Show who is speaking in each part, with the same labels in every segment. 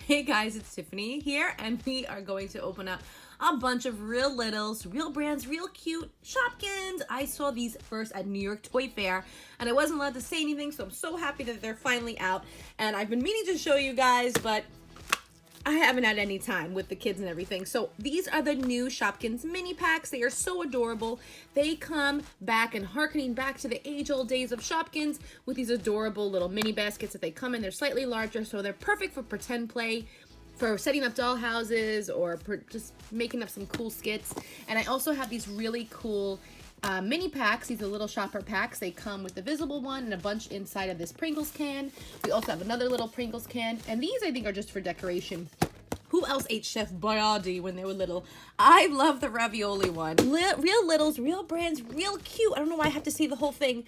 Speaker 1: Hey guys, it's Tiffany here, and we are going to open up a bunch of real littles, real brands, real cute Shopkins. I saw these first at New York Toy Fair, and I wasn't allowed to say anything, so I'm so happy that they're finally out. And I've been meaning to show you guys, but I haven't had any time with the kids and everything. So these are the new Shopkins mini packs. They are so adorable. They come back and harkening back to the age-old days of Shopkins with these adorable little mini baskets that they come in. They're slightly larger, so they're perfect for pretend play, for setting up doll houses, or just making up some cool skits. And I also have these really cool mini packs. These are little shopper packs. They come with the visible one and a bunch inside of this Pringles can. We also have another little Pringles can, and these I think are just for decoration. Who else ate Chef Boyardee when they were little? I love the ravioli one. Real littles, real brands, real cute. I don't know why I have to say the whole thing.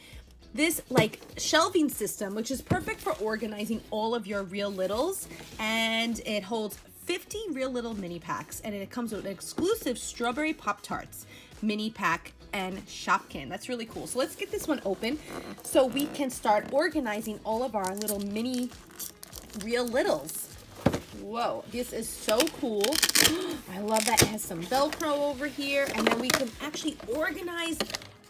Speaker 1: This like shelving system, which is perfect for organizing all of your real littles, and it holds 50 real little mini packs, and it comes with an exclusive strawberry Pop-Tarts mini pack and Shopkin. That's really cool. So let's get this one open so we can start organizing all of our little mini real littles. Whoa, this is so cool. I love that it has some Velcro over here, and then we can actually organize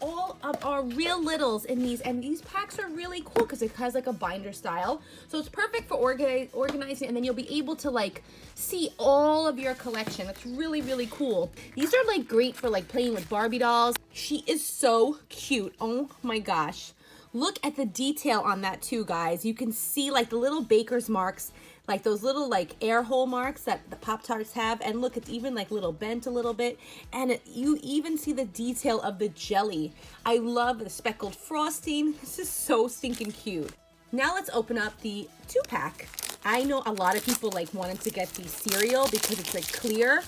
Speaker 1: all of our real littles in these, and these packs are really cool because it has like a binder style, so it's perfect for organizing, and then you'll be able to like see all of your collection. That's really, really cool. These are like great for like playing with Barbie dolls. She is so cute. Oh my gosh, look at the detail on that too, guys. You can see like the little baker's marks, like those little like air hole marks that the Pop-Tarts have, and look, it's even like little bent a little bit, and you even see the detail of the jelly. I love the speckled frosting. This is so stinking cute. Now let's open up the 2-pack. I know a lot of people like wanted to get the cereal because it's like clear.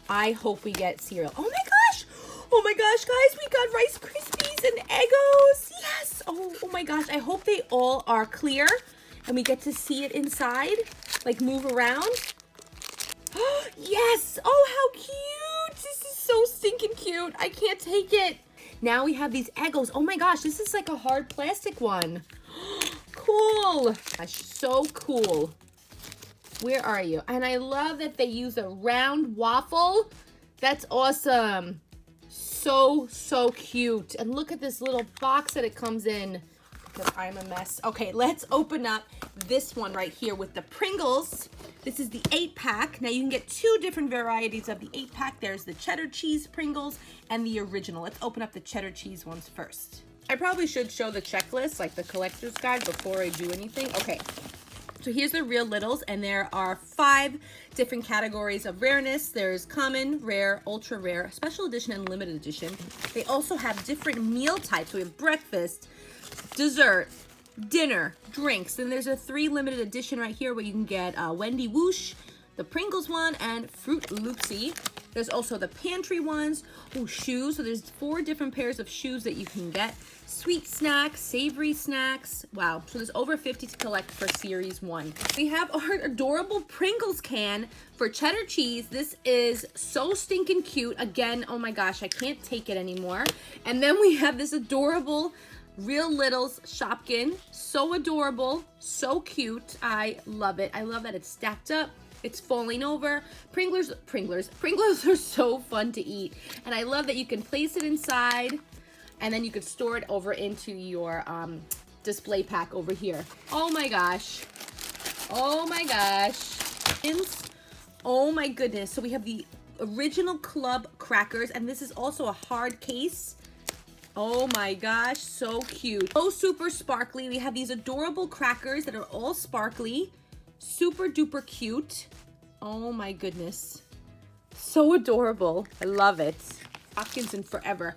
Speaker 1: I hope we get cereal. Oh my gosh, guys, we got Rice Krispies and Eggos. Yes. Oh my gosh, I hope they all are clear and we get to see it inside, like move around. Yes. Oh, how cute. This is so stinking cute. I can't take it. Now we have these Eggos. Oh my gosh, this is like a hard plastic one. Cool. Gosh, so cool. Where are you? And I love that they use a round waffle. That's awesome. So cute. And look at this little box that it comes in, because I'm a mess. Okay, let's open up this one right here with the Pringles. This is the 8-pack. Now you can get 2 different varieties of the 8-pack. There's the cheddar cheese Pringles and the original. Let's open up the cheddar cheese ones first. I probably should show the checklist, like the collector's guide, before I do anything. Okay. So here's the real littles, and there are 5 different categories of rareness. There's common, rare, ultra rare, special edition, and limited edition. They also have different meal types. So we have breakfast, dessert, dinner, drinks. Then there's a 3 limited edition right here where you can get Wendy Whoosh, the Pringles one, and Fruit Loopsy. There's also the pantry ones. Oh, shoes. So there's 4 different pairs of shoes that you can get. Sweet snacks, savory snacks. Wow. So there's over 50 to collect for series 1. We have our adorable Pringles can for cheddar cheese. This is so stinking cute. Again, oh my gosh, I can't take it anymore. And then we have this adorable Real Littles Shopkin. So adorable, so cute. I love it. I love that it's stacked up. It's falling over. Pringles are so fun to eat. And I love that you can place it inside, and then you could store it over into your display pack over here. Oh my gosh. Oh my gosh. Oh my goodness. So we have the original club crackers, and this is also a hard case. Oh my gosh, so cute. So super sparkly. We have these adorable crackers that are all sparkly. Super duper cute. Oh my goodness. So adorable. I love it. Shopkins and forever.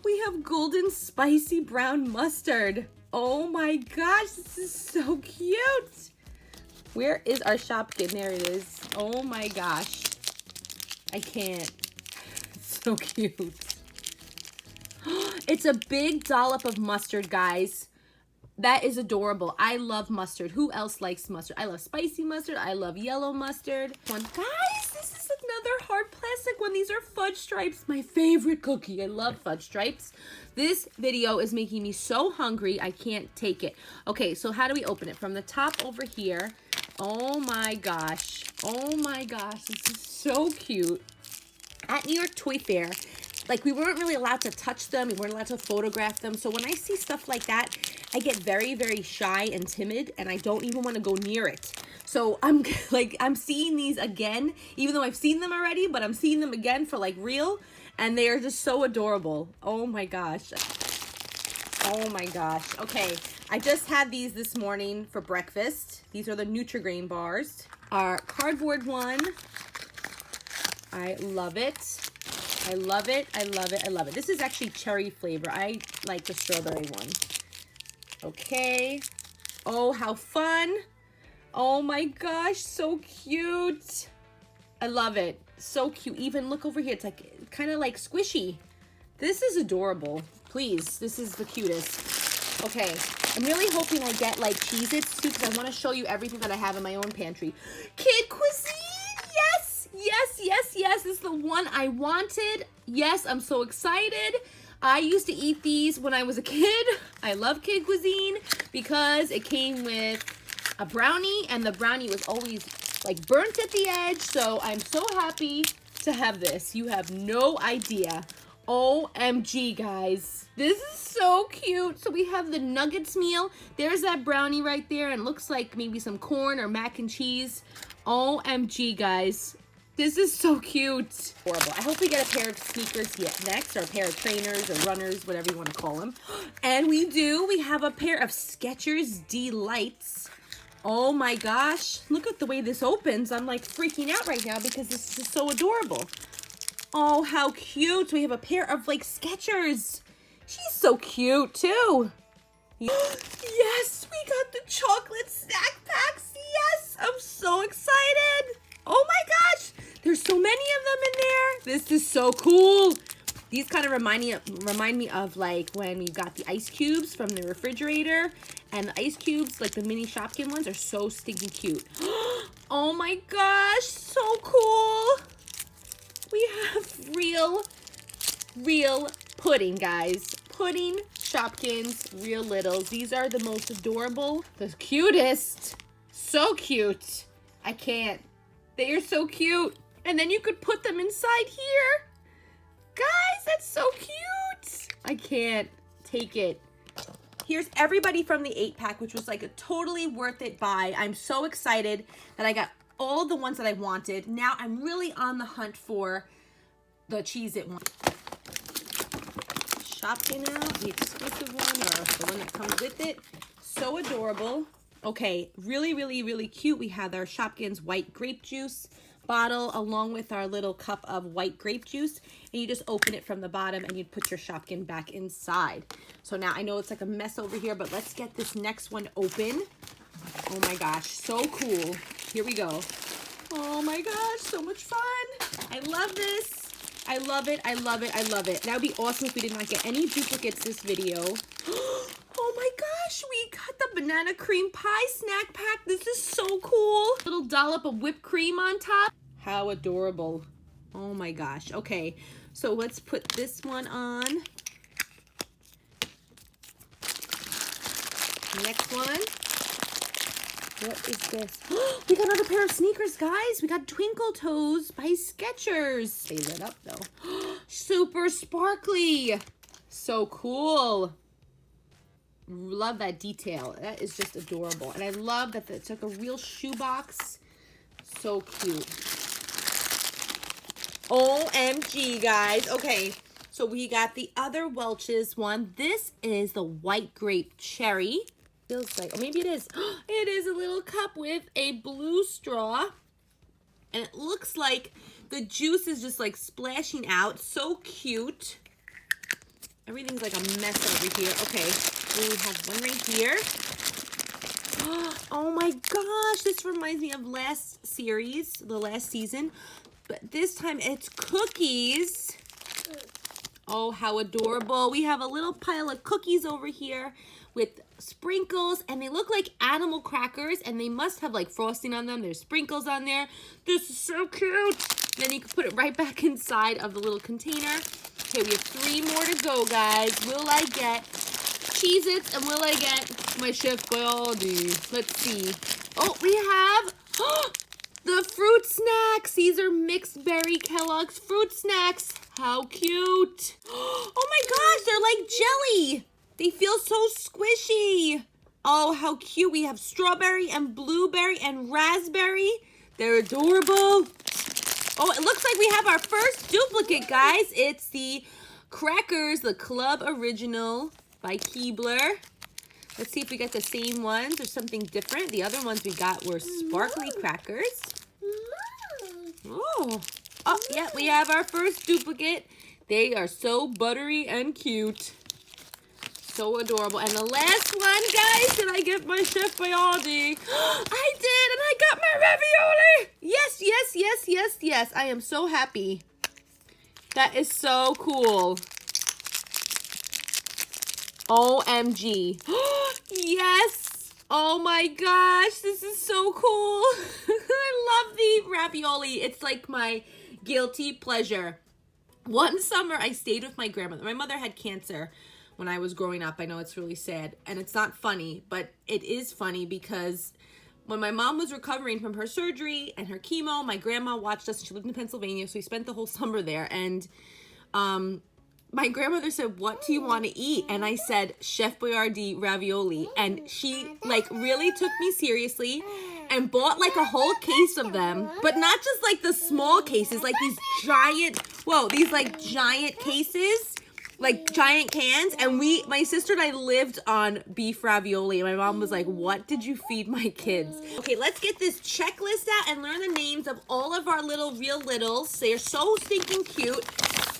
Speaker 1: We have golden spicy brown mustard. Oh my gosh, this is so cute. Where is our Shopkin? There it is. Oh my gosh. I can't. It's so cute. It's a big dollop of mustard, guys. That is adorable. I love mustard. Who else likes mustard? I love spicy mustard. I love yellow mustard. Guys, this is another hard plastic one. These are fudge stripes, my favorite cookie. I love fudge stripes. This video is making me so hungry, I can't take it. Okay, so how do we open it? From the top over here, Oh my gosh. Oh my gosh. This is so cute. At New York Toy Fair, like we weren't really allowed to touch them. We weren't allowed to photograph them. So when I see stuff like that, I get very, very shy and timid and I don't even want to go near it. So I'm like, I'm seeing these again, even though I've seen them already, but I'm seeing them again for like real. And they are just so adorable. Oh my gosh. Oh my gosh. Okay, I just had these this morning for breakfast. These are the Nutrigrain Bars. Our cardboard one. I love it. I love it. I love it. I love it. This is actually cherry flavor. I like the strawberry one. Okay. Oh, how fun. Oh my gosh, so cute. I love it. So cute. Even look over here. It's like kind of like squishy. This is adorable. Please, this is the cutest. Okay, I'm really hoping I get like Cheez-Its too because I want to show you everything that I have in my own pantry. Kid Cuisine, yes, yes, yes, yes. This is the one I wanted. Yes, I'm so excited. I used to eat these when I was a kid. I love Kid Cuisine because it came with a brownie and the brownie was always like burnt at the edge. So I'm so happy to have this. You have no idea. OMG, guys. This is so cute. So we have the nuggets meal. There's that brownie right there and looks like maybe some corn or mac and cheese. OMG, guys. This is so cute. Horrible. I hope we get a pair of sneakers next, or a pair of trainers or runners, whatever you want to call them. And we do. We have a pair of Skechers Delights. Oh my gosh. Look at the way this opens. I'm like freaking out right now because this is so adorable. Oh, how cute. We have a pair of like Skechers. She's so cute too. Yes, we got the chocolate snack packs. Yes, I'm so excited. Oh my gosh, there's so many of them in there. This is so cool. These kind of remind me of like when we got the ice cubes from the refrigerator, and the ice cubes, like the mini Shopkins ones, are so stinking cute. Oh my gosh, so cool. We have real pudding, guys. Pudding Shopkins, real littles. These are the most adorable, the cutest. So cute. I can't. They are so cute. And then you could put them inside here. Guys, that's so cute. I can't take it. Here's everybody from the 8-pack, which was like a totally worth it buy. I'm so excited that I got all the ones that I wanted. Now I'm really on the hunt for the Cheez-It one. Shopkin out, the exclusive one, or the one that comes with it. So adorable. Okay, really cute. We have our Shopkins white grape juice bottle along with our little cup of white grape juice, and you just open it from the bottom and you put your Shopkin back inside. So now I know it's like a mess over here, but let's get this next one open. Oh my gosh, so cool. Here we go. Oh my gosh, so much fun. I love this. I love it. I love it. I love it. That would be awesome if we did not get any duplicates this video. Oh my gosh, we got the banana cream pie snack pack. This is so cool. Little dollop of whipped cream on top. How adorable. Oh my gosh. Okay, so let's put this one on. Next one. What is this? We got another pair of sneakers, guys. We got Twinkle Toes by Skechers. Say that up, though. Super sparkly. So cool. Love that detail. That is just adorable. And I love that it's like a real shoebox. So cute. OMG, guys. Okay, so we got the other Welch's one. This is the white grape cherry. Feels like, or maybe it is. It is a little cup with a blue straw. And it looks like the juice is just like splashing out. So cute. Everything's like a mess over here. Okay, we have one right here. Oh my gosh, this reminds me of last series, the last season. But this time it's cookies. Oh, how adorable. We have a little pile of cookies over here with sprinkles, and they look like animal crackers, and they must have like frosting on them. There's sprinkles on there. This is so cute. Then you can put it right back inside of the little container. Okay, we have 3 more to go, guys. Will I get Cheez-Its, and will I get my Chef Boyardee? Let's see. Oh, we have the fruit snacks. These are mixed berry Kellogg's fruit snacks. How cute. Oh my gosh, they're like jelly. They feel so squishy. Oh, how cute. We have strawberry and blueberry and raspberry. They're adorable. Oh, it looks like we have our first duplicate, guys. It's the crackers, the Club Original by Keebler. Let's see if we get the same ones or something different. The other ones we got were sparkly crackers. Oh, yeah, we have our first duplicate. They are so buttery and cute. So adorable. And the last one, guys, did I get my Chef Boyardee? I did, and I got my ravioli. Yes, yes, yes, yes, yes. I am so happy. That is so cool. OMG. Yes. Oh my gosh, this is so cool. I love the ravioli. It's like my guilty pleasure. One summer, I stayed with my grandmother. My mother had cancer when I was growing up. I know it's really sad, and it's not funny, but it is funny because when my mom was recovering from her surgery and her chemo, my grandma watched us. She lived in Pennsylvania, so we spent the whole summer there, and my grandmother said, "What do you want to eat?" And I said, "Chef Boyardee ravioli." And she like really took me seriously and bought like a whole case of them, but not just like the small cases, like these giant, these like giant cases, like giant cans. And my sister and I lived on beef ravioli. And my mom was like, "What did you feed my kids?" Okay, let's get this checklist out and learn the names of all of our little real littles. They're so stinking cute.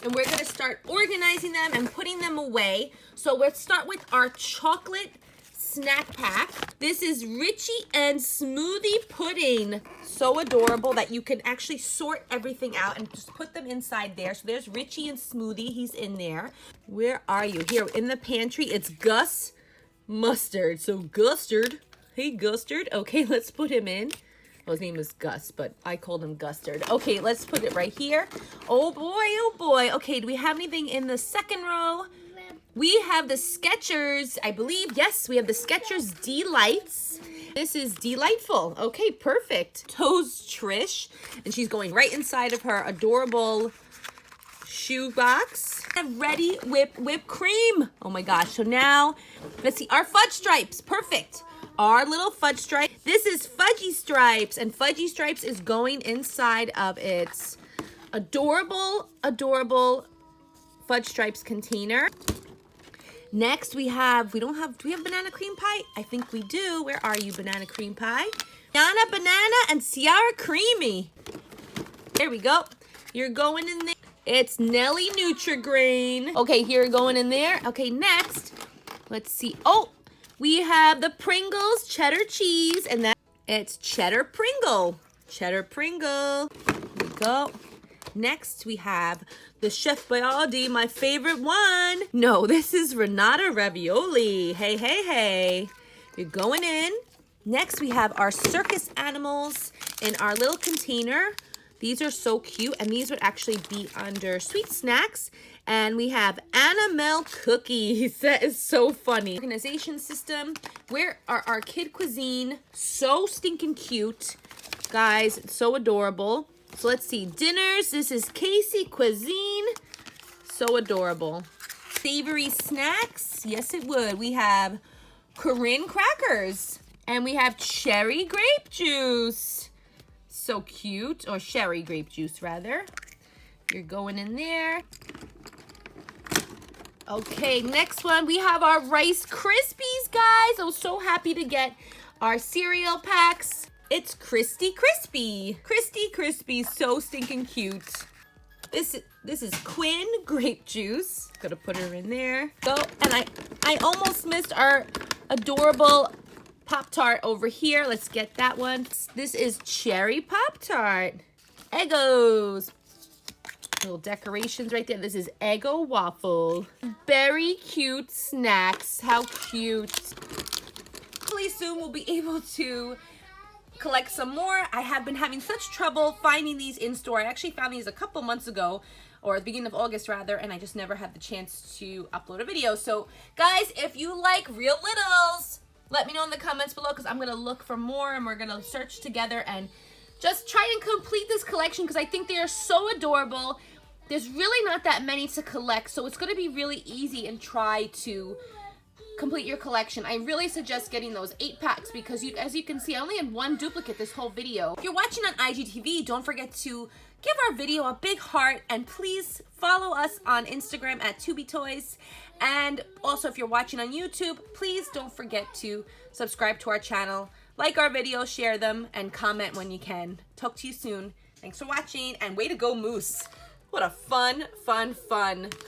Speaker 1: And we're gonna start organizing them and putting them away. So let's start with our chocolate snack pack. This is Richie and Smoothie pudding. So adorable that you can actually sort everything out and just put them inside there. So there's Richie and Smoothie. He's in there. Where are you? Here in the pantry, it's Gus Mustard. So Gustard. Hey, Gustard. Okay, let's put him in. Well, his name is Gus, but I called him Gustard. Okay, let's put it right here. Oh boy, oh boy. Okay, do we have anything in the second row? We have the Skechers, I believe. Yes, we have the Skechers Delights. This is delightful. Okay, perfect. Toes Trish, and she's going right inside of her adorable shoe box. Ready whipped cream. Oh my gosh. So now, let's see, our fudge stripes. Perfect. Our little fudge stripe. This is Fudgy Stripes, and Fudgy Stripes is going inside of its adorable, adorable Fudge Stripes container. Next, do we have banana cream pie? I think we do. Where are you, banana cream pie? Banana, and Ciara Creamy. There we go. You're going in there. It's Nelly Nutrigrain. Okay, you're going in there. Okay, next, let's see. Oh, we have the Pringles cheddar cheese, and it's Cheddar Pringle. Cheddar Pringle. There we go. Next, we have the Chef Boyardee, my favorite one. No, this is Renata Ravioli. Hey, hey, hey. You're going in. Next, we have our circus animals in our little container. These are so cute, and these would actually be under sweet snacks. And we have Animal cookies. That is so funny. Organization system. Where are our kid cuisine? So stinking cute. Guys, it's so adorable. So let's see. Dinners. This is Casey Cuisine. So adorable. Savory snacks. Yes, it would. We have Corinne crackers. And we have cherry grape juice. So cute. Or sherry grape juice, rather. You're going in there. Okay, next one, we have our Rice Krispies, guys. I was so happy to get our cereal packs. It's Crispy. Crispy, so stinking cute. This is Quinn grape juice. Gotta put her in there. Go, and I almost missed our adorable Pop-Tart over here. Let's get that one. This is Cherry Pop-Tart. Eggos. Little decorations right there. This is Eggo Waffle. Very cute snacks. How cute. Hopefully soon we'll be able to collect some more. I have been having such trouble finding these in store. I actually found these a couple months ago, or at the beginning of August rather, and I just never had the chance to upload a video. So guys, if you like real littles, Let me know in the comments below because I'm going to look for more and we're going to search together and just try and complete this collection because I think they are so adorable. There's really not that many to collect, so it's going to be really easy and try to complete your collection. I really suggest getting those 8-packs because as you can see, I only had one duplicate this whole video. If you're watching on IGTV, don't forget to give our video a big heart and please follow us on Instagram at TubiToys. And also if you're watching on YouTube, please don't forget to subscribe to our channel, like our videos, share them, and comment when you can. Talk to you soon. Thanks for watching, and way to go, Moose. What a fun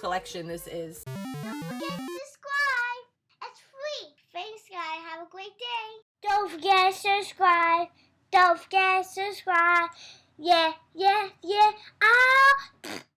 Speaker 1: collection this is.
Speaker 2: Don't forget to subscribe. It's free. Thanks, guys. Have a great day. Don't forget to subscribe. Don't forget to subscribe. Yeah. Ah.